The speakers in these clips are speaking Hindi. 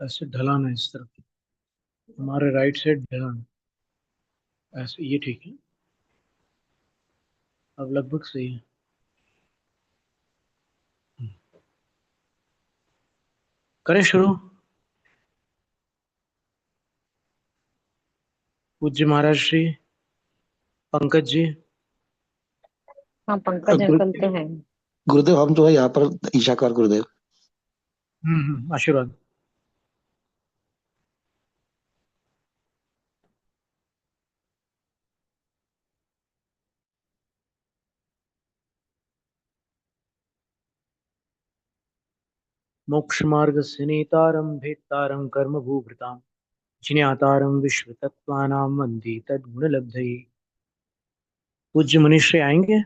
ऐसे ढलान है इस तरफ, हमारे राइट साइड ढलान, ऐसे ये ठीक है। अब लगभग सही है। करें शुरू। पूज्य महाराज श्री पंकज जी। हाँ पंकज अंकल तो है। गुरुदेव हम जो है यहाँ पर ईशाकार गुरुदेव। आशीर्वाद। मोक्ष मार्ग से नेतारम भेत्तारम कर्म भूभृताम जिज्ञातारम विश्व तत्वानां वंदे तद्गुण लब्धये। पूज्य मनुष्य आएंगे।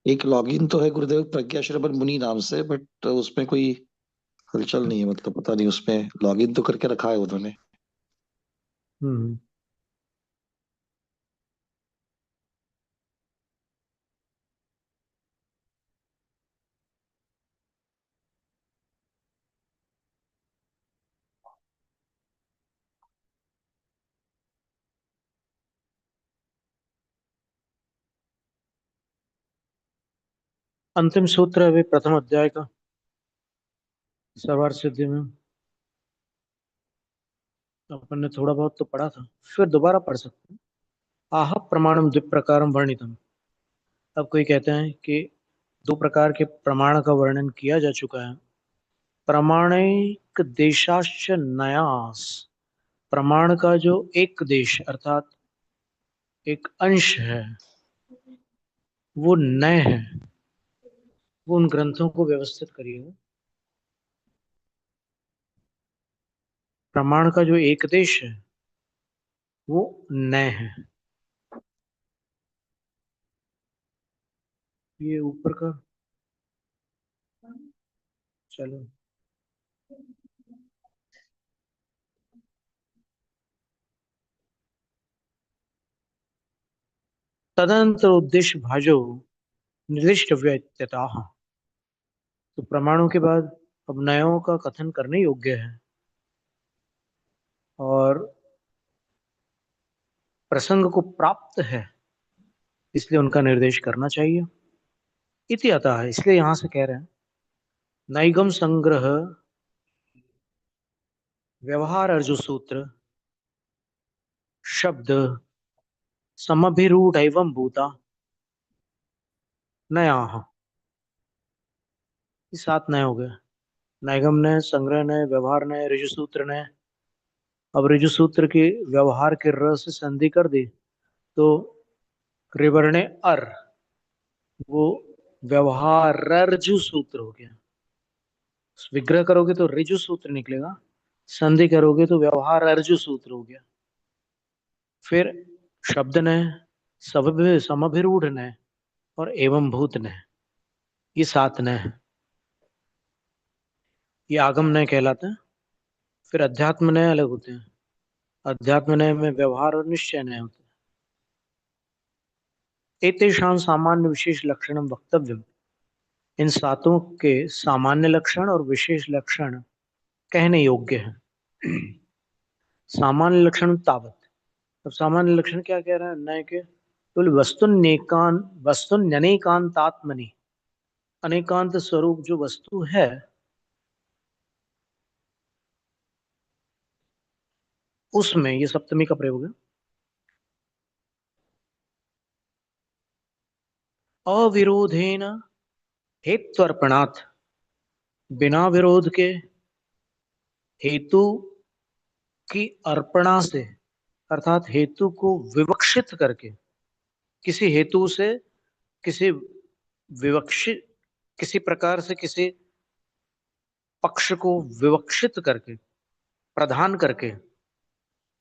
एक लॉगिन तो है गुरुदेव प्रज्ञा श्रवण मुनि नाम से, बट उसमें कोई हलचल नहीं है, मतलब पता नहीं, उसमें लॉगिन तो करके रखा है उन्होंने। हम्म अंतिम सूत्र है अभी प्रथम अध्याय का, सर्वार्थ सिद्धि में। अपन ने थोड़ा बहुत तो पढ़ा था, फिर दोबारा पढ़ सकते हैं। आह प्रमाणम द्विप्रकारम वर्णितम। अब कोई कहते हैं कि दो प्रकार के प्रमाण का वर्णन किया जा चुका है। प्रमाणिक देशाश्च न्यास। प्रमाण का जो एक देश अर्थात एक अंश है वो नय है। वो उन ग्रंथों को व्यवस्थित करिएगा। प्रमाण का जो एक देश है वो नय है। ये ऊपर का, चलो। तदनंतर उद्देश्य भाजो निर्दिष्ट व्यत्यता। तो प्रमाणों के बाद अब नयों का कथन करने योग्य है और प्रसंग को प्राप्त है, इसलिए उनका निर्देश करना चाहिए। इति अतः, इसलिए यहां से कह रहे हैं नैगम संग्रह व्यवहार अर्जु सूत्र शब्द समभिरूढ़ एवं भूता नया। ये सात नए हो गए। नैगम नए, संग्रह नए, व्यवहार नए, ऋजु सूत्र नए। अब ऋजु सूत्र की व्यवहार के र से संधि कर दी तो त्रिवर्णे अर, वो व्यवहारर्जु सूत्र हो गया। विग्रह करोगे तो ऋजु सूत्र निकलेगा, संधि करोगे तो व्यवहार अर्जु सूत्र हो गया। फिर शब्द न, समभिरूढ़ न और एवं भूत न, ये सात न है। ये आगम नय कहलाते हैं। फिर अध्यात्म नय अलग होते हैं। अध्यात्म नय में व्यवहार और निश्चय नय होते हैं। एतेषां सामान्य विशेष लक्षण वक्तव्य। इन सातों के सामान्य लक्षण और विशेष लक्षण कहने योग्य है। सामान्य लक्षण तावत। अब सामान्य लक्षण क्या कह रहा है नय के? तो वस्तुन्यनेकांतात्मनि, अनेकांत स्वरूप जो वस्तु है उसमें, ये सप्तमी का प्रयोग है, अविरोधेन हेत्वर्पणात्, बिना विरोध के हेतु की अर्पणा से, अर्थात हेतु को विवक्षित करके, किसी हेतु से किसी विवक्षित, किसी प्रकार से किसी पक्ष को विवक्षित करके, प्रदान करके,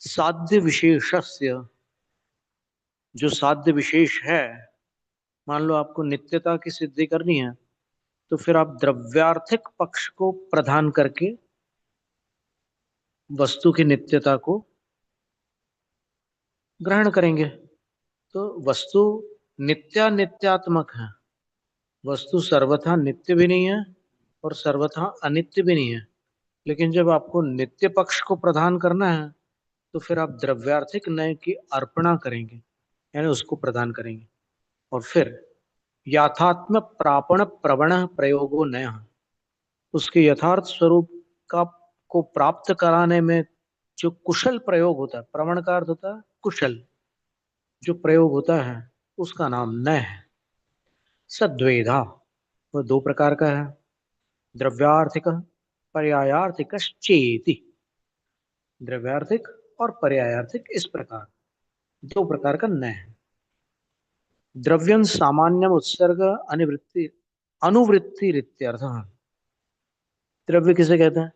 साध्य विशेषस्य, जो साध्य विशेष है, मान लो आपको नित्यता की सिद्धि करनी है तो फिर आप द्रव्यार्थिक पक्ष को प्रदान करके वस्तु की नित्यता को ग्रहण करेंगे। तो वस्तु नित्यात्मक है। वस्तु सर्वथा नित्य भी नहीं है और सर्वथा अनित्य भी नहीं है। लेकिन जब आपको नित्य पक्ष को प्रदान करना है तो फिर आप द्रव्यार्थिक नय की अर्पणा करेंगे, यानी उसको प्रदान करेंगे। और फिर यथात्म प्रापण प्रवण प्रयोगो नय, उसके यथार्थ स्वरूप का को प्राप्त कराने में जो कुशल प्रयोग होता है, प्रवण का अर्थ होता है कुशल, जो प्रयोग होता है उसका नाम नय है। सद्वेधा, वह दो प्रकार का है। द्रव्यार्थिक पर्यायार्थिक चेति, द्रव्यार्थिक और पर्यायार्थिक इस प्रकार दो प्रकार का नय है। द्रव्यं सामान्यम उत्सर्ग अनिवृत्ति अनुवृत्ति रित्यर्थ। द्रव्य किसे कहते हैं?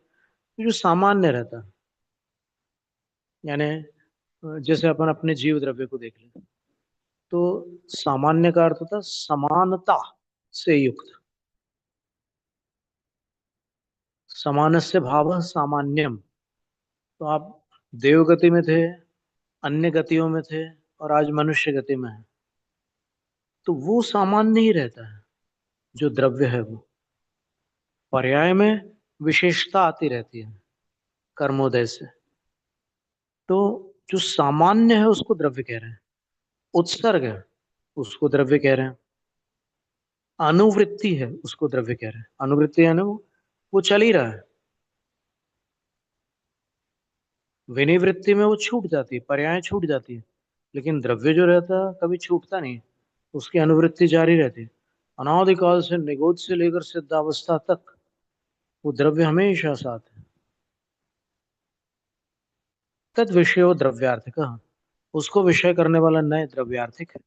जो सामान्य रहता है, यानी जैसे अपन अपने जीव द्रव्य को देख लें तो सामान्य का अर्थ होता है समानता से युक्त। समानस्य भाव सामान्यम। तो आप देव गति में थे, अन्य गतियों में थे, और आज मनुष्य गति में है, तो वो सामान्य ही रहता है जो द्रव्य है। वो पर्याय में विशेषता आती रहती है कर्मोदय से। तो जो सामान्य है उसको द्रव्य कह रहे हैं, उत्सर्ग है उसको द्रव्य कह रहे हैं, अनुवृत्ति है उसको द्रव्य कह रहे हैं। अनुवृत्ति है ना, वो चल ही रहा है। विनिवृत्ति में वो छूट जाती है, पर्याय छूट जाती है, लेकिन द्रव्य जो रहता है कभी छूटता नहीं, उसकी अनुवृत्ति जारी रहती है। अनादिकाल से निगोद से लेकर सिद्धावस्था तक वो द्रव्य हमेशा साथ है। तद विषय द्रव्यार्थिक, उसको विषय करने वाला नए द्रव्यार्थिक है।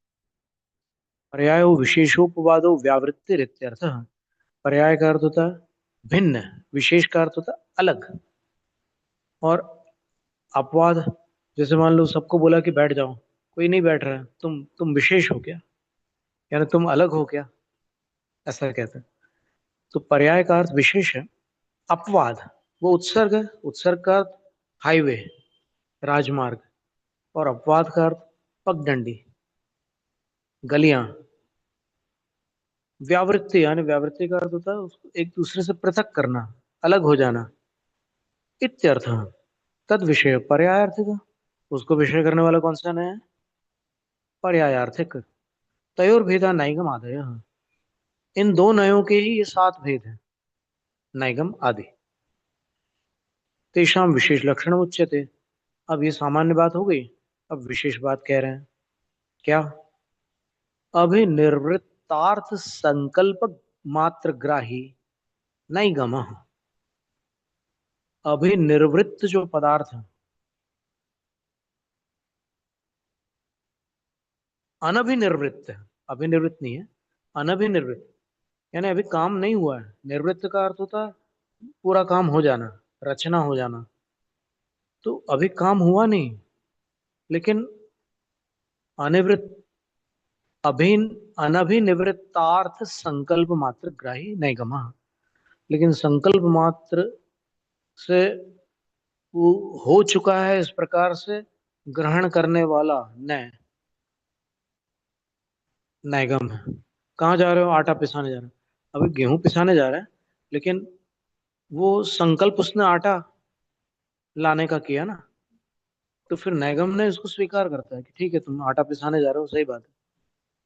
पर्याय विशेषोपवादो व्यावृत्ति इत्यर्थ। पर्याय का अर्थ होता है भिन्न, विशेष का अर्थ होता है अलग। और अपवाद, जैसे मान लो सबको बोला कि बैठ जाओ, कोई नहीं बैठ रहा है, तुम विशेष हो क्या, यानी तुम अलग हो क्या, ऐसा कहते हैं। तो पर्याय का अर्थ विशेष है। अपवाद वो उत्सर्ग है, उत्सर्ग का अर्थ हाईवे, राजमार्ग, और अपवाद का अर्थ पगडंडी, गलियां। व्यावृत्ति यानी व्यावृत्ति का अर्थ होता है उसको एक दूसरे से पृथक करना, अलग हो जाना। इत्यर्थ। तद विषय पर्यायार्थिक, उसको विषय करने वाला कौन सा नया है? पर्यायार्थिक। तयोर भेदा नैगम आदय, इन दो नयों के ही ये सात भेद हैं, नैगम आदि। तेषाम विशेष लक्षण उच्यते। अब ये सामान्य बात हो गई, अब विशेष बात कह रहे हैं। क्या? अभिनिर्वृत्तार्थ संकल्प मात्र ग्राही नैगम। अभिनिर्वृत्त जो पदार्थ है, अनभिनिर्वृत्त है, अभिनिर्वृत्त नहीं है, अनभिनिर्वृत्त, यानी अभी काम नहीं हुआ है। निर्वृत्त का अर्थ होता है पूरा काम हो जाना, रचना हो जाना। तो अभी काम हुआ नहीं, लेकिन अनिवृत्त अभिन अनभिनिवृत्तार्थ संकल्प मात्र ग्राही नैगम। लेकिन संकल्प मात्र से वो हो चुका है इस प्रकार से ग्रहण करने वाला नय नैगम है। कहाँ जा रहे हो? आटा पिसाने जा रहे हो। अभी गेहूं पिसाने जा रहा है, लेकिन वो संकल्प उसने आटा लाने का किया ना, तो फिर नैगम ने इसको स्वीकार करता है कि ठीक है तुम आटा पिसाने जा रहे हो, सही बात है।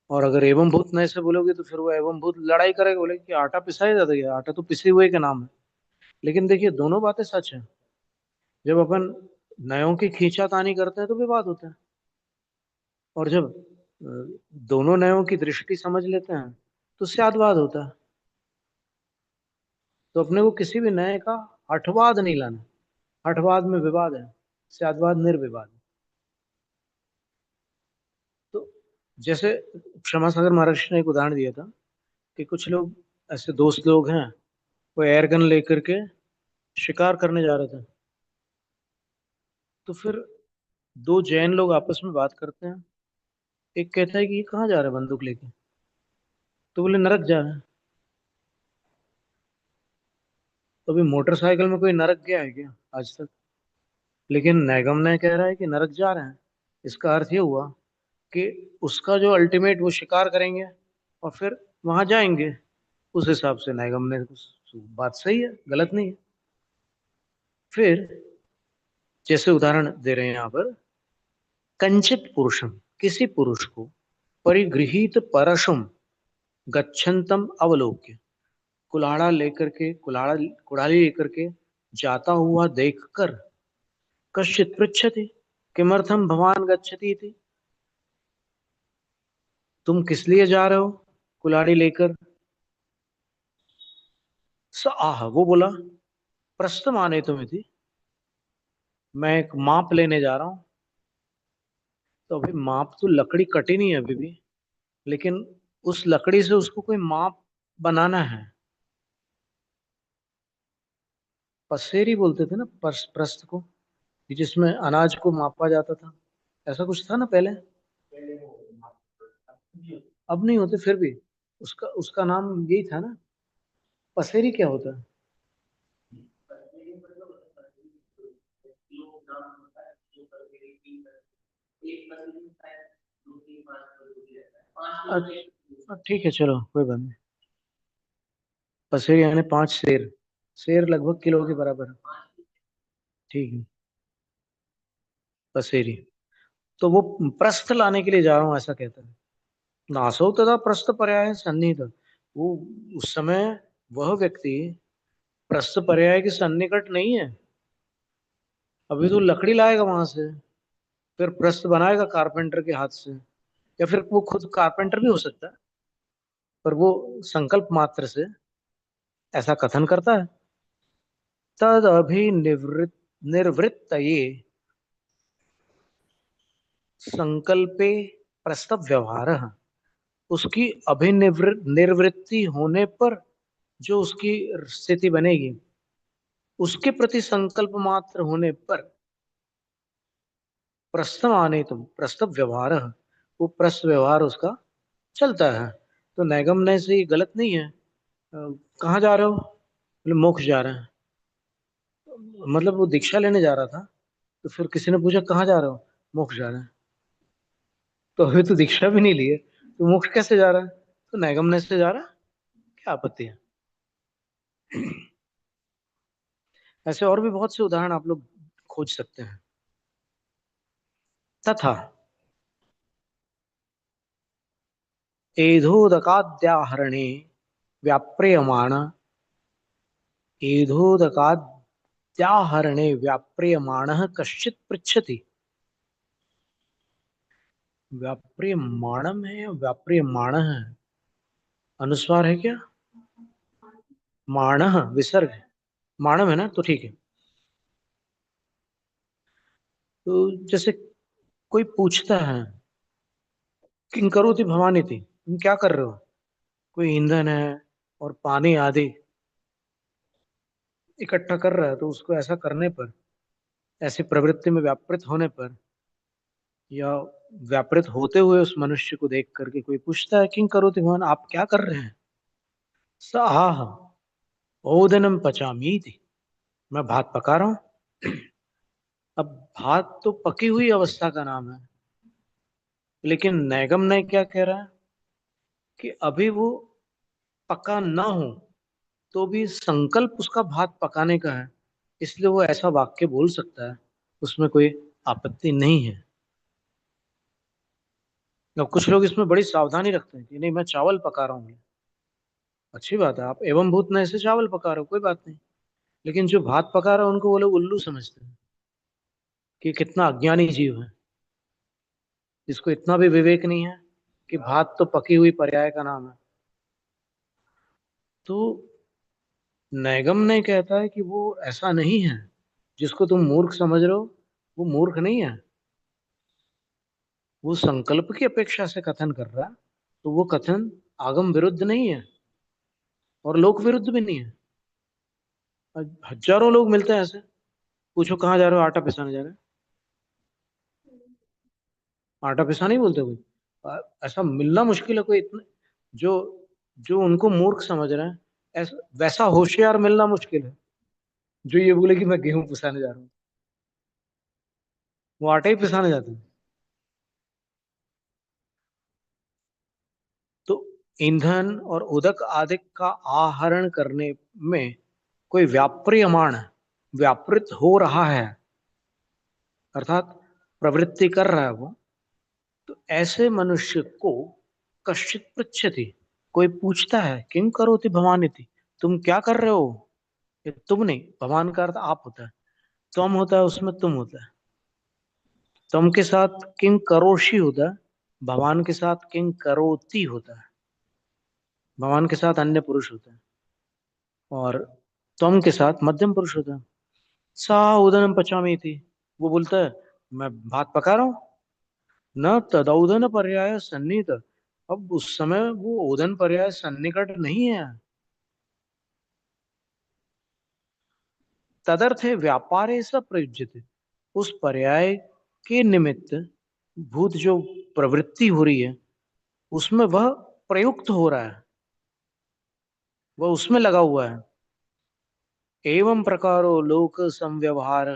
और अगर एवं भूत नय से बोलोगे तो फिर वो एवं भूत लड़ाई करेगा, बोले कि आटा पिसाया जाता है, आटा तो पिसे हुए के नाम है। लेकिन देखिए दोनों बातें सच है। जब अपन नयों की खींचातानी करते हैं तो विवाद होता है, और जब दोनों नयों की दृष्टि समझ लेते हैं तो स्यादवाद होता है। तो अपने को किसी भी नए का हठवाद नहीं लाना, हठवाद में विवाद है, स्यादवाद निर्विवाद है। तो जैसे क्षमा सागर महाराज ने एक उदाहरण दिया था कि कुछ लोग ऐसे दोस्त लोग हैं, वो एयरगन लेकर के शिकार करने जा रहे थे। तो फिर दो जैन लोग आपस में बात करते हैं। एक कहता है कि ये कहाँ जा रहा है बंदूक लेके? तो बोले नरक जा रहा है। तो अभी मोटरसाइकिल में कोई नरक गया है क्या आज तक? लेकिन नैगम ने कह रहा है कि नरक जा रहे हैं। इसका अर्थ ये हुआ कि उसका जो अल्टीमेट वो शिकार करेंगे और फिर वहां जाएंगे। उस हिसाब से नायगम ने बात सही है, गलत नहीं है। फिर जैसे उदाहरण दे रहे हैं यहाँ पर, कंचित पुरुषम, किसी पुरुष को परिगृहीत परशुम गच्छन्तम अवलोक्य, कुल्हाड़ी लेकर के जाता हुआ देखकर, कश्चित पृच्छति किमर्थम भवान गच्छति इति, तुम किस लिए जा रहे हो कुल्हाड़ी लेकर। स आह, वो बोला, प्रस्थ माने तुम इति, मैं एक माप लेने जा रहा हूं। तो अभी माप तो लकड़ी कटी नहीं है अभी भी, लेकिन उस लकड़ी से उसको कोई माप बनाना है। पसेरी बोलते थे ना प्रस्थ को, जिसमें अनाज को मापा जाता था, ऐसा कुछ था ना पहले। अब नहीं होते, फिर भी उसका उसका नाम यही था ना। पसेरी क्या होता है? अच्छा ठीक है, चलो कोई बात नहीं। पसेरी यानी 5 शेर, शेर लगभग किलो के बराबर है। ठीक है, पसेरी। तो वो प्रस्थ लाने के लिए जा रहा हूँ ऐसा कहता है। नासौ तथा प्रस्थ पर्याय सन्निहित, वो उस समय वह व्यक्ति प्रस्थ पर्याय के सन्निकट नहीं है। अभी तो लकड़ी लाएगा वहां से, फिर प्रस्थ बनाएगा कारपेंटर के हाथ से, या फिर वो खुद कारपेंटर भी हो सकता है, पर वो संकल्प मात्र से ऐसा कथन करता है। तद अभिनिवृत्त निर्वृत्तये संकल्पे प्रस्तव व्यवहार, उसकी निर्वृत्ति होने पर जो उसकी स्थिति बनेगी, उसके प्रति संकल्प मात्र होने पर प्रस्थम आने तुम प्रस्तव व्यवहार, वो प्रस्थ व्यवहार उसका चलता है। तो नैगम्य से ये गलत नहीं है। कहाँ जा रहे हो? बोले मोक्ष जा रहे हैं। मतलब वो दीक्षा लेने जा रहा था, तो फिर किसी ने पूछा कहाँ जा रहे हो? मोक्ष जा रहे हैं। तो अभी तो दीक्षा भी नहीं ली है, तो मोक्ष कैसे जा रहा है? तो नैगम्य से जा रहा है, क्या आपत्ति है? ऐसे और भी बहुत से उदाहरण आप लोग खोज सकते हैं। तथा एधोदकाद्याहरणे व्याप्रियमाण, एधोदकाद्याहरणे व्याप्रियमाणः कश्चित् पृच्छति। व्याप्रियमाणम है या व्याप्रियमाण है? अनुस्वार है क्या? माण विसर्ग है, माणम है ना, तो ठीक है। तो जैसे कोई पूछता है, किं करोति भवानी थी, तुम क्या कर रहे हो? कोई ईंधन है और पानी आदि इकट्ठा कर रहा है, तो उसको ऐसा करने पर, ऐसी प्रवृत्ति में व्यापृत होने पर, या व्यापृत होते हुए उस मनुष्य को देख करके कोई पूछता है, किं करोति भवान, आप क्या कर रहे हैं? स आह ओदनम पचामी थी, मैं भात पका रहा हूं। अब भात तो पकी हुई अवस्था का नाम है, लेकिन नैगम ने क्या कह रहा है कि अभी वो पका ना हो तो भी संकल्प उसका भात पकाने का है, इसलिए वो ऐसा वाक्य बोल सकता है, उसमें कोई आपत्ति नहीं है। अब कुछ लोग इसमें बड़ी सावधानी रखते हैं कि नहीं मैं चावल पका रहा हूँ, अच्छी बात है, आप एवं भूत न ऐसे चावल पका रहे हो, कोई बात नहीं। लेकिन जो भात पका रहा है उनको वो लोग उल्लू समझते हैं कि कितना अज्ञानी जीव है, जिसको इतना भी विवेक नहीं है कि भात तो पकी हुई पर्याय का नाम है। तो नैगम ने कहता है कि वो ऐसा नहीं है, जिसको तुम मूर्ख समझ रहे हो वो मूर्ख नहीं है, वो संकल्प की अपेक्षा से कथन कर रहा है, तो वो कथन आगम विरुद्ध नहीं है और लोक विरुद्ध भी नहीं है। हजारों लोग मिलते हैं ऐसे, पूछो कहाँ जा रहे हो? आटा पिसाने जा रहे हैं। आटा पिसा नहीं बोलते कोई। ऐसा मिलना मुश्किल है कोई इतने, जो जो उनको मूर्ख समझ रहे हैं, ऐसा वैसा होशियार मिलना मुश्किल है जो ये बोले कि मैं गेहूं पिसाने जा रहा हूँ। वो आटा ही पिसाने जाते हैं। ईंधन और उदक आदि का आहरण करने में कोई व्यापृत हो रहा है, अर्थात प्रवृत्ति कर रहा है वो, तो ऐसे मनुष्य को कश्चित पृच्छति, कोई पूछता है, किम करोति भवानिति, तुम क्या कर रहे हो। ये तुम नहीं, भगवान का अर्थ आप होता है, तुम होता है, उसमें तुम होता है। तुम के साथ किम करोषि होता है, भगवान के साथ किम करोति होता है, भगवान के साथ अन्य पुरुष होता है, और तुम के साथ मध्यम पुरुष होता है। सा उदनम पचामी थी, वो बोलता है मैं भात पका रहा हूं। न तदौदन पर्याय सन्निहित, अब उस समय वो ओदन पर्याय सन्निकट नहीं है। तदर्थे व्यापारे सब प्रयुज्यते, उस पर्याय के निमित्त भूत जो प्रवृत्ति हो रही है उसमें वह प्रयुक्त हो रहा है, वह उसमें लगा हुआ है। एवं प्रकारो लोक संव्यवहार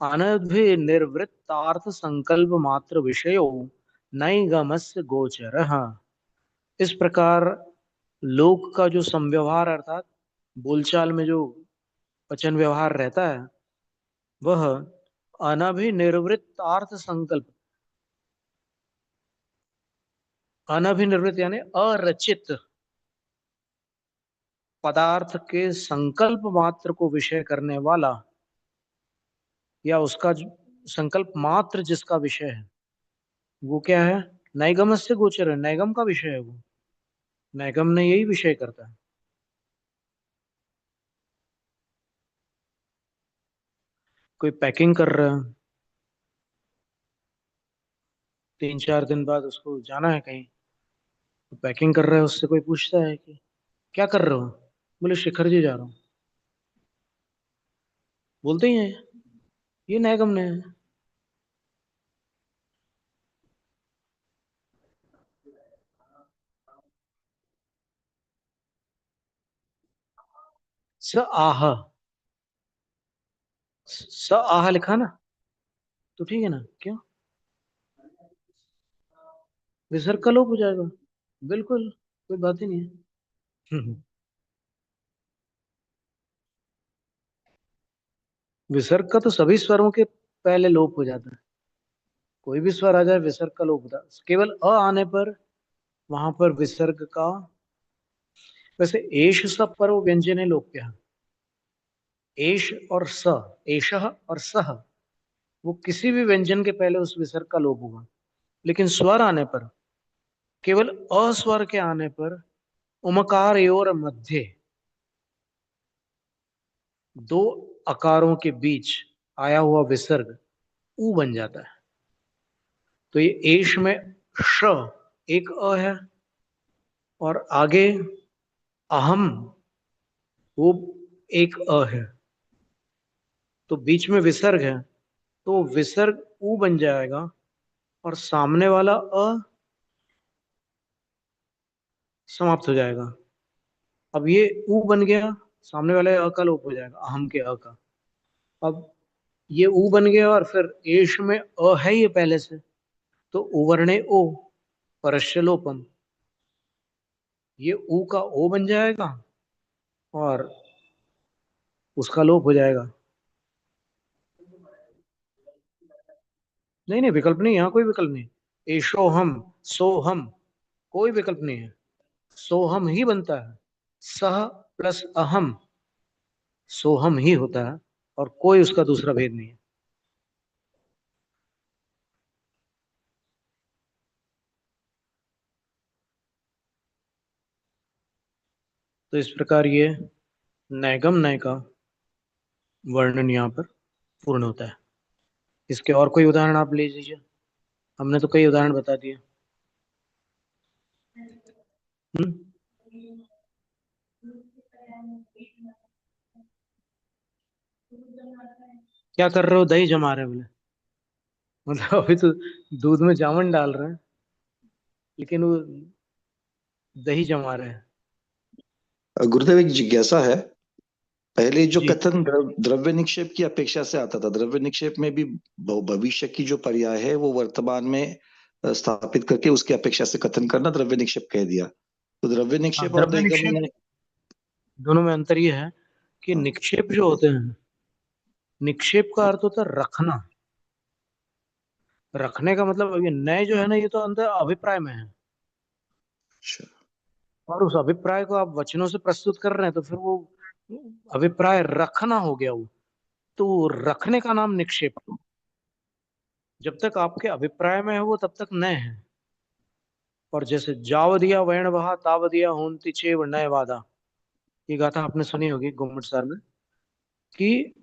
अनभि निर्वृत्तार्थ संकल्प मात्र विषयो नैगमस्य गोचरः। इस प्रकार लोक का जो संव्यवहार अर्थात बोलचाल में जो वचन व्यवहार रहता है वह अनभिनिर्वृत्तार्थ संकल्प, अनभिनिर्वृत्त यानी अरचित पदार्थ के संकल्प मात्र को विषय करने वाला, या उसका संकल्प मात्र जिसका विषय है वो क्या है, नैगम से गोचर है, नैगम का विषय है वो, नैगम ने यही विषय करता है। कोई पैकिंग कर रहा है, 3-4 दिन बाद उसको जाना है कहीं, तो पैकिंग कर रहा है, उससे कोई पूछता है कि क्या कर रहे हो, बोले शिखर जी जा रहा हूँ, बोलते ही हैं ये नैगम ने है। स आह, स आह लिखा ना, तो ठीक है ना, क्यों विसर्ग का लोप हो जाएगा, बिल्कुल कोई बात ही नहीं है। विसर्ग का तो सभी स्वरों के पहले लोप हो जाता है, कोई भी स्वर आ जाए विसर्ग का लोप होता है, केवल अ आने पर वहां पर विसर्ग का। वैसे एश सब पर वो व्यंजन है लोप क्या, एश और स, एशः और सह, वो किसी भी व्यंजन के पहले उस विसर्ग का लोप होगा। लेकिन स्वर आने पर, केवल अस्वर के आने पर उमकार और मध्य दो अकारों के बीच आया हुआ विसर्ग ऊ बन जाता है। तो ये एश में श एक अ है, और आगे अहम वो एक अ है, तो बीच में विसर्ग है, तो विसर्ग ऊ बन जाएगा, और सामने वाला अ समाप्त हो जाएगा। अब ये ऊ बन गया, सामने वाले अ का लोप हो जाएगा, अहम के अ का। अब ये ऊ बन गया, और फिर एश में अ है ये पहले से, तो उवर्णे ओ परस्य लोपम, ये ऊ का ओ बन जाएगा और उसका लोप हो जाएगा। नहीं नहीं, विकल्प नहीं, यहाँ कोई विकल्प नहीं। एशो हम, सो हम, कोई विकल्प नहीं है, सोहम ही बनता है, सह प्लस अहम सोहम ही होता है, और कोई उसका दूसरा भेद नहीं है। तो इस प्रकार ये नैगम नय का वर्णन यहाँ पर पूर्ण होता है। इसके और कोई उदाहरण आप ले लीजिए, हमने तो कई उदाहरण बता दिए। हम्म, क्या कर रहे हो, दही जमा रहे हैं बोले, मतलब अभी तो दूध में जामुन डाल रहे हैं, लेकिन वो दही जमा रहे हैं। गुरुदेव एक जिज्ञासा है, पहले जो जी कथन द्रव्य निक्षेप की अपेक्षा से आता था, द्रव्य निक्षेप में भी भविष्य की जो पर्याय है वो वर्तमान में स्थापित करके उसकी अपेक्षा से कथन करना द्रव्य निक्षेप कह दिया। तो द्रव्य निक्षेप और द्रव्य निगम निक्षेप में दोनों में अंतर ये है कि हाँ। निक्षेप जो होते हैं, निक्षेप का अर्थ होता है रखना। रखने का मतलब ये नए जो है ना, ये तो अंदर अभिप्राय में है, अच्छा। और उस अभिप्राय को आप वचनों से प्रस्तुत कर रहे हैं, तो फिर वो अभिप्राय रखना हो गया वो, तो वो रखने का नाम निक्षेप। जब तक आपके अभिप्राय में है वो, तब तक नए है। और जैसे जावदिया वैण वहा तावदिया होंति चेव नए वादा, ये गाथा आपने सुनी होगी गुम्मट सर में, कि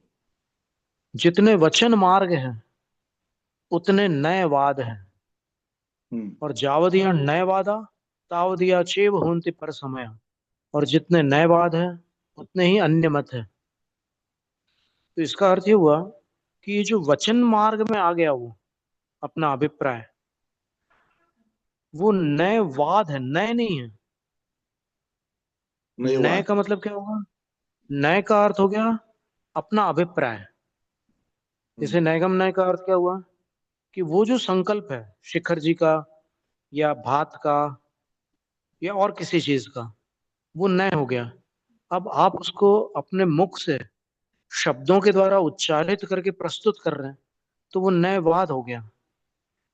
जितने वचन मार्ग हैं उतने नए वाद हैं, और जावदिया नए वादा तावदिया चेव होंति पर समय, और जितने नए वाद हैं उतने ही अन्य मत है। तो इसका अर्थ ये हुआ कि ये जो वचन मार्ग में आ गया वो अपना अभिप्राय, वो नए वाद है, नए नहीं है। नए नए वाद। का मतलब क्या होगा? नए का अर्थ हो गया अपना अभिप्राय। जैसे नैगम नय का अर्थ क्या हुआ कि वो जो संकल्प है शिखर जी का, या भात का, या और किसी चीज का, वो नय हो गया। अब आप उसको अपने मुख से शब्दों के द्वारा उच्चारित करके प्रस्तुत कर रहे हैं, तो वो नए वाद हो गया।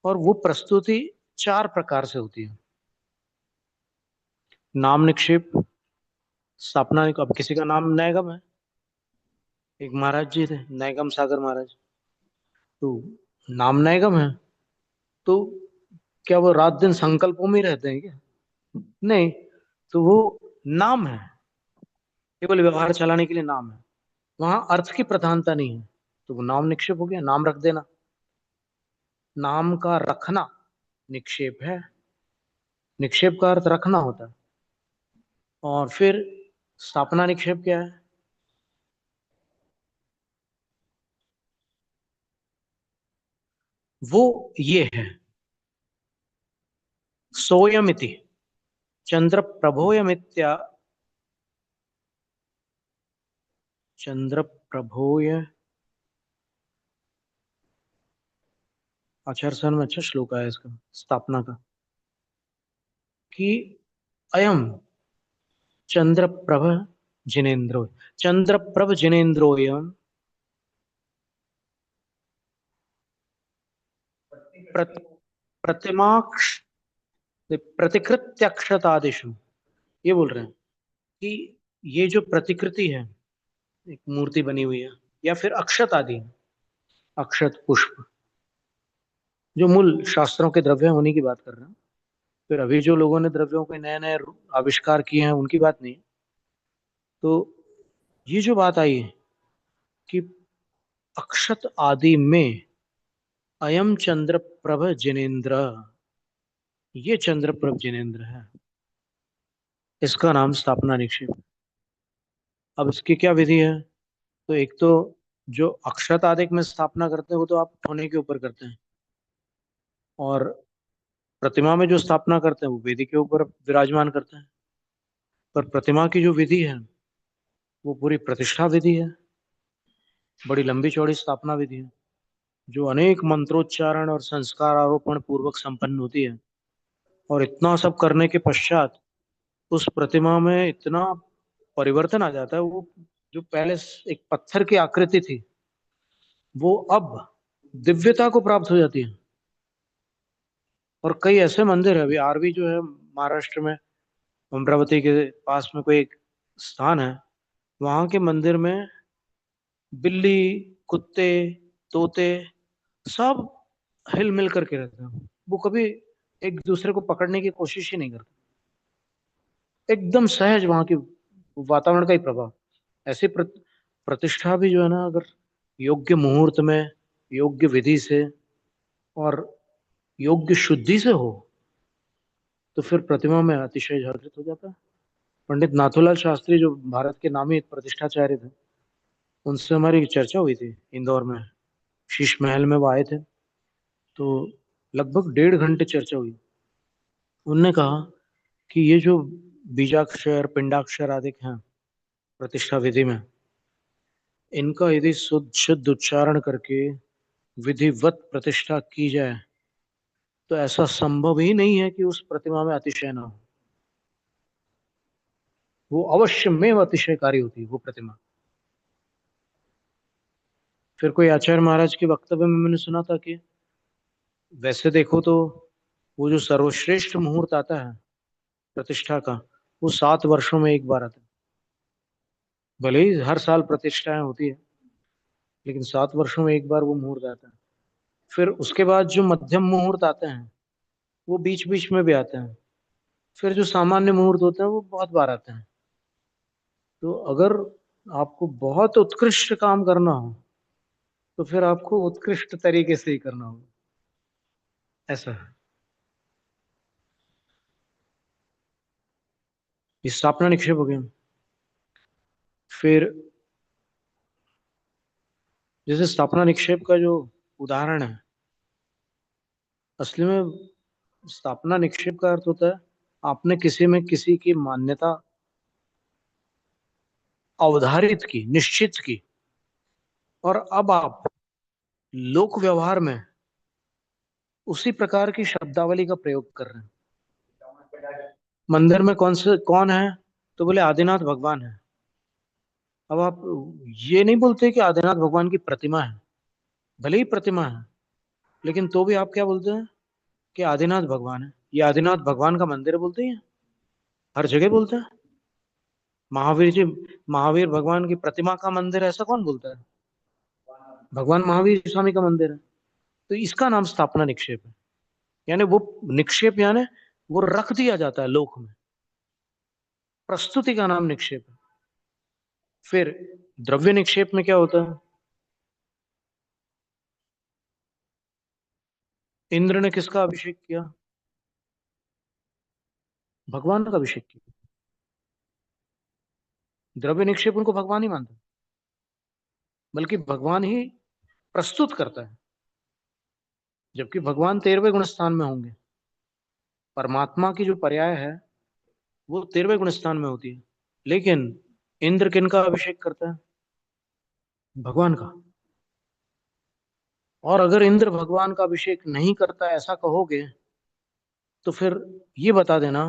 और वो प्रस्तुति चार प्रकार से होती है: नाम निक्षेप, स्थापना। अब किसी का नाम नैगम है, एक महाराज जी थे नैगम सागर महाराज, तो नाम नैगम है, तो क्या वो रात दिन संकल्पों में ही रहते हैं क्या? नहीं, तो वो नाम है, केवल व्यवहार चलाने के लिए नाम है, वहां अर्थ की प्रधानता नहीं है, तो वो नाम निक्षेप हो गया, नाम रख देना। नाम का रखना निक्षेप है, निक्षेप का अर्थ रखना होता है। और फिर स्थापना निक्षेप क्या है? वो ये है: सोयमिति चंद्र प्रभोयमित्या, चंद्र प्रभोय, आचार्य सन में अच्छा श्लोक है इसका स्थापना का, कि अयम चंद्र प्रभ जिनेन्द्रो, चंद्र प्रभ जिनेन्द्रोयम प्रतिमाक्ष प्रतिकृत्यक्षतादिशु। ये बोल रहे हैं कि ये जो प्रतिकृति है, एक मूर्ति बनी हुई है, या फिर अक्षत आदि, अक्षत पुष्प, जो मूल शास्त्रों के द्रव्य हैं उन्हीं की बात कर रहे हैं। फिर अभी जो लोगों ने द्रव्यों के नए नए आविष्कार किए हैं उनकी बात नहीं। तो ये जो बात आई है कि अक्षत आदि में अयम चंद्र प्रभ जिनेन्द्र, ये चंद्र प्रभ जिनेन्द्र है, इसका नाम स्थापना निक्षेप। अब इसकी क्या विधि है? तो एक तो जो अक्षत आदिक में स्थापना करते हैं वो तो आप होने के ऊपर करते हैं, और प्रतिमा में जो स्थापना करते हैं वो वेदी के ऊपर विराजमान करते हैं। पर प्रतिमा की जो विधि है वो पूरी प्रतिष्ठा विधि है, बड़ी लंबी चौड़ी स्थापना विधि है, जो अनेक मंत्रोच्चारण और संस्कार आरोपण पूर्वक संपन्न होती है। और इतना सब करने के पश्चात उस प्रतिमा में इतना परिवर्तन आ जाता है, वो जो पहले एक पत्थर की आकृति थी वो अब दिव्यता को प्राप्त हो जाती है। और कई ऐसे मंदिर है, अभी आरवी जो है महाराष्ट्र में, अमरावती के पास में कोई एक स्थान है, वहां के मंदिर में बिल्ली, कुत्ते, तोते सब हिल मिल करके रहते हैं। वो कभी एक दूसरे को पकड़ने की कोशिश ही नहीं करते, एकदम सहज वहां की वातावरण का ही प्रभाव। ऐसे प्रतिष्ठा भी जो है ना, अगर योग्य मुहूर्त में, योग्य विधि से और योग्य शुद्धि से हो, तो फिर प्रतिमा में अतिशय जागृत हो जाता है। पंडित नाथूलाल शास्त्री जो भारत के नामी प्रतिष्ठाचार्य थे, उनसे हमारी चर्चा हुई थी इंदौर में, शीश महल में वो आए थे, तो लगभग 1.5 घंटे चर्चा हुई। उनने कहा कि ये जो बीजाक्षर पिंडाक्षर आदि हैं प्रतिष्ठा विधि में, इनका यदि शुद्ध शुद्ध उच्चारण करके विधिवत प्रतिष्ठा की जाए तो ऐसा संभव ही नहीं है कि उस प्रतिमा में अतिशय ना हो। वो अवश्य में अतिशयकारी होती है वो प्रतिमा। फिर कोई आचार्य महाराज के वक्तव्य में मैंने सुना था कि वैसे देखो तो वो जो सर्वश्रेष्ठ मुहूर्त आता है प्रतिष्ठा का, वो 7 वर्षों में एक बार आता है। भले ही हर साल प्रतिष्ठाएं होती है, लेकिन 7 वर्षों में एक बार वो मुहूर्त आता है। फिर उसके बाद जो मध्यम मुहूर्त आते हैं वो बीच बीच में भी आते हैं। फिर जो सामान्य मुहूर्त होते हैं वो बहुत बार आते हैं। तो अगर आपको बहुत उत्कृष्ट काम करना हो तो फिर आपको उत्कृष्ट तरीके से ही करना होगा, ऐसा है। ये स्थापना निक्षेप हो गया। फिर जैसे स्थापना निक्षेप का जो उदाहरण है, असली में स्थापना निक्षेप का अर्थ होता है आपने किसी में किसी की मान्यता अवधारित की, निश्चित की, और अब आप लोक व्यवहार में उसी प्रकार की शब्दावली का प्रयोग कर रहे हैं। मंदिर में कौन है, तो बोले आदिनाथ भगवान है। अब आप ये नहीं बोलते कि आदिनाथ भगवान की प्रतिमा है, भले ही प्रतिमा है, लेकिन तो भी आप क्या बोलते हैं कि आदिनाथ भगवान है, ये आदिनाथ भगवान का मंदिर है, बोलते हैं हर जगह बोलते हैं। महावीर जी, महावीर भगवान की प्रतिमा का मंदिर है, ऐसा कौन बोलता है? भगवान महावीर स्वामी का मंदिर है। तो इसका नाम स्थापना निक्षेप है। यानी वो निक्षेप यानी वो रख दिया जाता है लोक में, प्रस्तुति का नाम निक्षेप है। फिर द्रव्य निक्षेप में क्या होता है? इंद्र ने किसका अभिषेक किया? भगवान का अभिषेक किया। द्रव्य निक्षेप उनको भगवान ही मानते हैं, बल्कि भगवान ही प्रस्तुत करता है। जबकि भगवान 13वें गुण स्थान में होंगे, परमात्मा की जो पर्याय है वो 13वें गुण स्थान में होती है। लेकिन इंद्र किनका अभिषेक करता है? भगवान का। और अगर इंद्र भगवान का अभिषेक नहीं करता ऐसा कहोगे तो फिर ये बता देना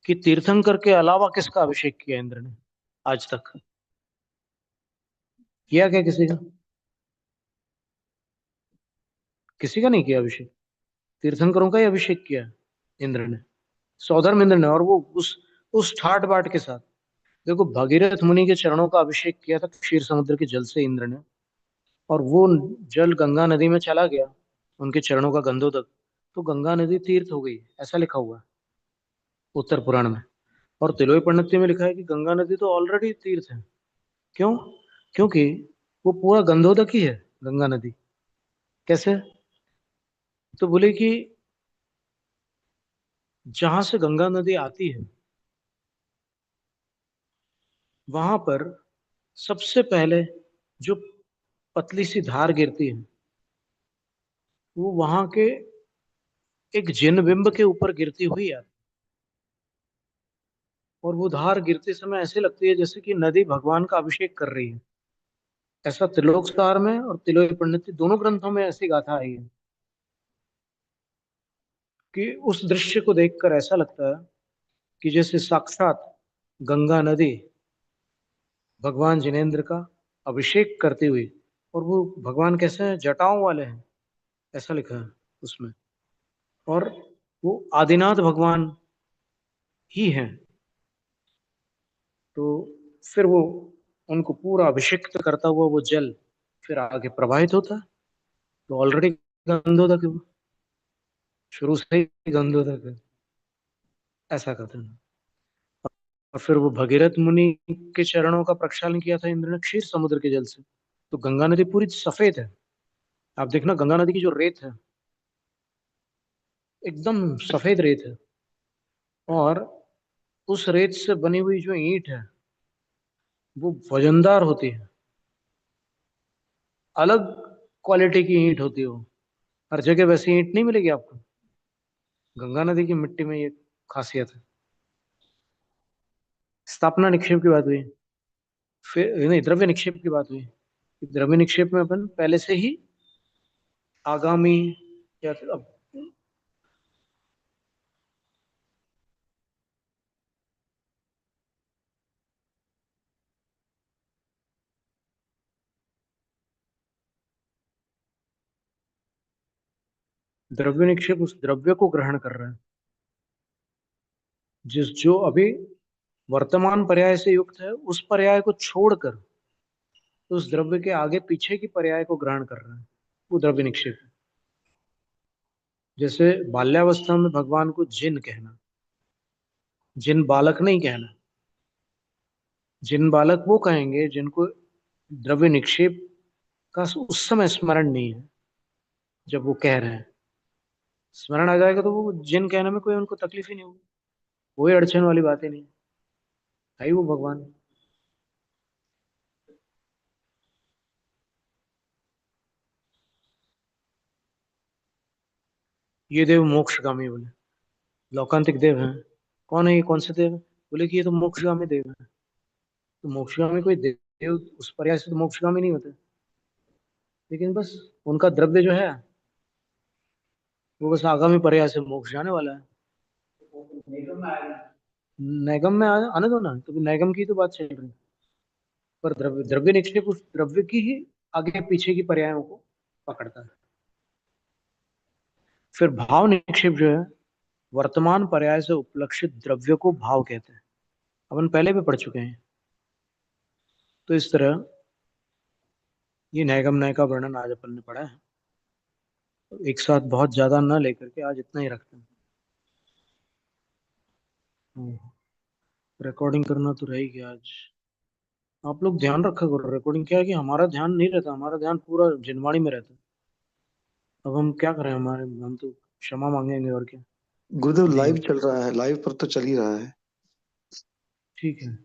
कि तीर्थंकर के अलावा किसका अभिषेक किया इंद्र ने आज तक? किया क्या किसी का? किसी का नहीं किया अभिषेक। तीर्थंकरों का ही अभिषेक किया इंद्र ने, सौधर्म इंद्र ने, और वो उस ठाट बाट के साथ। देखो, भगीरथ मुनि के चरणों का अभिषेक किया था क्षीर समुद्र के जल से इंद्र ने, और वो जल गंगा नदी में चला गया उनके चरणों का गंधोदक, तो गंगा नदी तीर्थ हो गई, ऐसा लिखा हुआ है उत्तर पुराण में। और तिलोई पंडित में लिखा है कि गंगा नदी तो ऑलरेडी तीर्थ है। क्यों? क्योंकि वो पूरा गंधोदक ही है गंगा नदी। कैसे? तो बोले कि जहां से गंगा नदी आती है वहां पर सबसे पहले जो पतली सी धार गिरती है वो वहां के एक जिन बिंब के ऊपर गिरती हुई है। और वो धार गिरते समय ऐसे लगती है जैसे कि नदी भगवान का अभिषेक कर रही है। ऐसा त्रिलोक सार में और तिलोक पंडित दोनों ग्रंथों में ऐसी गाथा आई है कि उस दृश्य को देखकर ऐसा लगता है कि जैसे साक्षात गंगा नदी भगवान जिनेन्द्र का अभिषेक करती हुई। और वो भगवान कैसे हैं? जटाओं वाले हैं, ऐसा लिखा है उसमें। और वो आदिनाथ भगवान ही हैं। तो फिर वो उनको पूरा अभिषिक्त करता हुआ वो जल फिर आगे प्रवाहित होता है। तो ऑलरेडी गंधोदक है वो, शुरू से ही गंधोदक है, ऐसा कथन है। और फिर वो भगीरथ मुनि के चरणों का प्रक्षालन किया था इंद्र ने क्षीर समुद्र के जल से, तो गंगा नदी पूरी सफेद है। आप देखना गंगा नदी की जो रेत है एकदम सफेद रेत है। और उस रेत से बनी हुई जो ईंट है वो वजनदार होती है, अलग क्वालिटी की ईंट होती है वो। हर जगह वैसी ईंट नहीं मिलेगी आपको। गंगा नदी की मिट्टी में ये खासियत है। स्थापना निक्षेप की बात हुई, फिर नहीं, द्रव्य निक्षेप की बात हुई। द्रव्य निक्षेप में अपन पहले से ही आगामी या अब द्रव्य निक्षेप उस द्रव्य को ग्रहण कर रहा है जो अभी वर्तमान पर्याय से युक्त है, उस पर्याय को छोड़कर उस द्रव्य के आगे पीछे की पर्याय को ग्रहण कर रहा है, वो द्रव्य निक्षेप है। जैसे बाल्यावस्था में भगवान को जिन कहना, जिन बालक नहीं कहना। जिन बालक वो कहेंगे जिनको द्रव्य निक्षेप का उस समय स्मरण नहीं है, जब वो कह रहे हैं। स्मरण आ जाएगा तो वो जिन कहने में कोई उनको तकलीफ ही नहीं होगी, कोई अड़चन वाली बात ही नहीं है ही वो भगवान। ये देव मोक्षगामी बोले, लौकांतिक देव हैं। कौन है ये, कौन से देव है? बोले कि ये तो मोक्षगामी देव है। तो मोक्षगामी कोई देव उस पर्याय से तो मोक्षगामी नहीं होते, लेकिन बस उनका द्रव्य जो है वो बस आगामी पर्याय से मोक्ष जाने वाला है। नैगम में आने दो ना, तो नैगम की तो बात चल रही है। पर द्रव्य द्रव्य निक्षेप उस द्रव्य की ही आगे पीछे की पर्यायों को पकड़ता है। फिर भाव निक्षेप जो है, वर्तमान पर्याय से उपलक्षित द्रव्य को भाव कहते हैं। अपन पहले भी पढ़ चुके हैं। तो इस तरह ये नैगम नय का वर्णन आज अपन ने पढ़ा है। तो एक साथ बहुत ज्यादा न लेकर के आज इतना ही रखते हैं। रिकॉर्डिंग करना तो रहेगी आज। आप लोग ध्यान रखा करो, रिकॉर्डिंग क्या है कि हमारा ध्यान नहीं रहता, हमारा ध्यान पूरा जिनवाणी में रहता है। अब हम क्या करें, हम तो क्षमा मांगेंगे और क्या। गुरुदेव नहीं लाइव होता। चल रहा है, लाइव पर तो चल ही रहा है। ठीक है।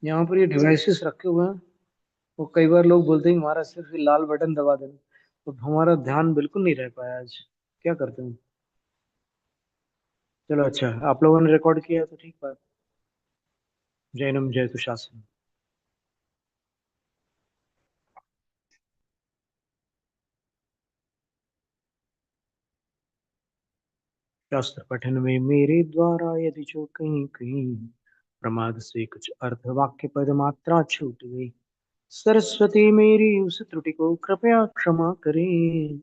यहाँ पर ये डिवाइसेस रखे हुए हैं, और कई बार लोग बोलते हैं कि हमारा सिर्फ ये लाल बटन दबा देना, तो हमारा ध्यान बिल्कुल नहीं रह पाया आज। क्या करते हैं। चलो अच्छा, आप लोगों ने रिकॉर्ड किया तो ठीक बात। जैनम जय तो शासन। शास्त्र पठन में मेरे द्वारा यदि जो कहीं कहीं प्रमाद से कुछ अर्थ वाक्य पद मात्रा छूट गई, सरस्वती मेरी उस त्रुटि को कृपया क्षमा करें,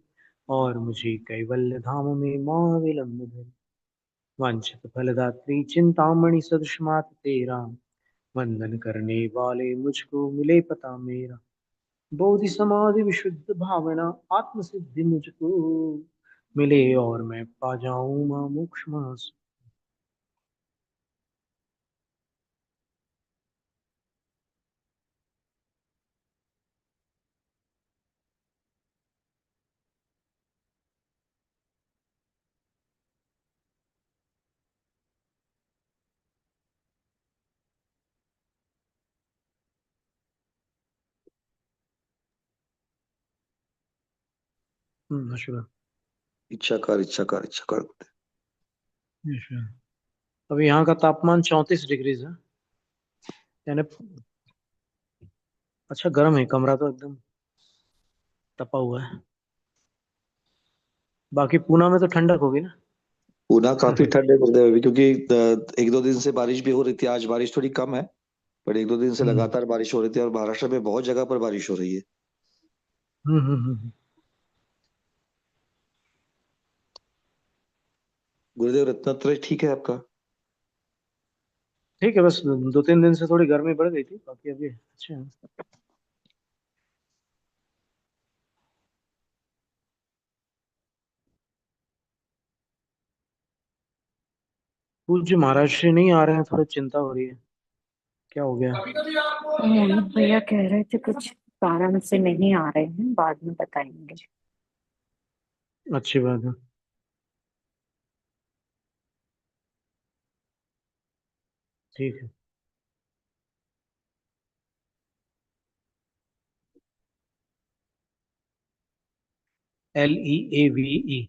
और मुझे कैवल्य धाम में मां विलंब धरे। वांछित फलदात्री चिंतामणि सदृश मात तेरा, वंदन करने वाले मुझको मिले पता मेरा। बोधि समाधि विशुद्ध भावना आत्म सिद्धि मुझको मिले, और मैं पा जाऊं मां मोक्ष मास। अशुरा। इच्छाकार इच्छाकार इच्छाकार। अशुरा। अभी यहाँ का तापमान 34 डिग्री है, यानी अच्छा गर्म है, कमरा तो एकदम तपा हुआ है। बाकी पूना में तो ठंडक होगी ना। पूना काफी ठंड है गुरुदेव अभी, क्योंकि एक दो दिन से बारिश भी हो रही थी। आज बारिश थोड़ी कम है, पर एक दो दिन से हम्म लगातार बारिश हो रही थी, और महाराष्ट्र में बहुत जगह पर बारिश हो रही है। हम्म। गुरुदेव रत्नत्रय ठीक है आपका? ठीक है, बस 2-3 दिन से थोड़ी गर्मी बढ़ गई थी, बाकी अभी अच्छे हैं। पूज्य महाराज श्री नहीं आ रहे हैं, थोड़ी चिंता हो रही है। क्या हो गया। भैया कह रहे थे कुछ कारण से नहीं आ रहे हैं, बाद में बताएंगे। अच्छी बात है। ठीक है। LEAVE।